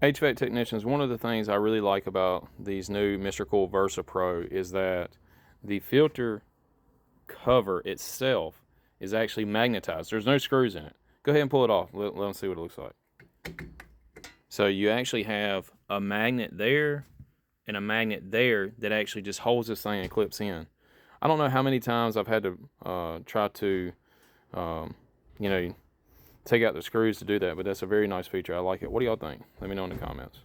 HVAC technicians, one of the things I really like about these new Mr.Cool Versa Pro is that the filter cover itself is actually magnetized. There's no screws in it. Go ahead and pull it off. Let them see what it looks like. So you actually have a magnet there and a magnet there that actually just holds this thing and clips in. I don't know how many times I've had to try to, you know, take out the screws to do that, but that's a very nice feature. I like it. What do y'all think? Let me know in the comments.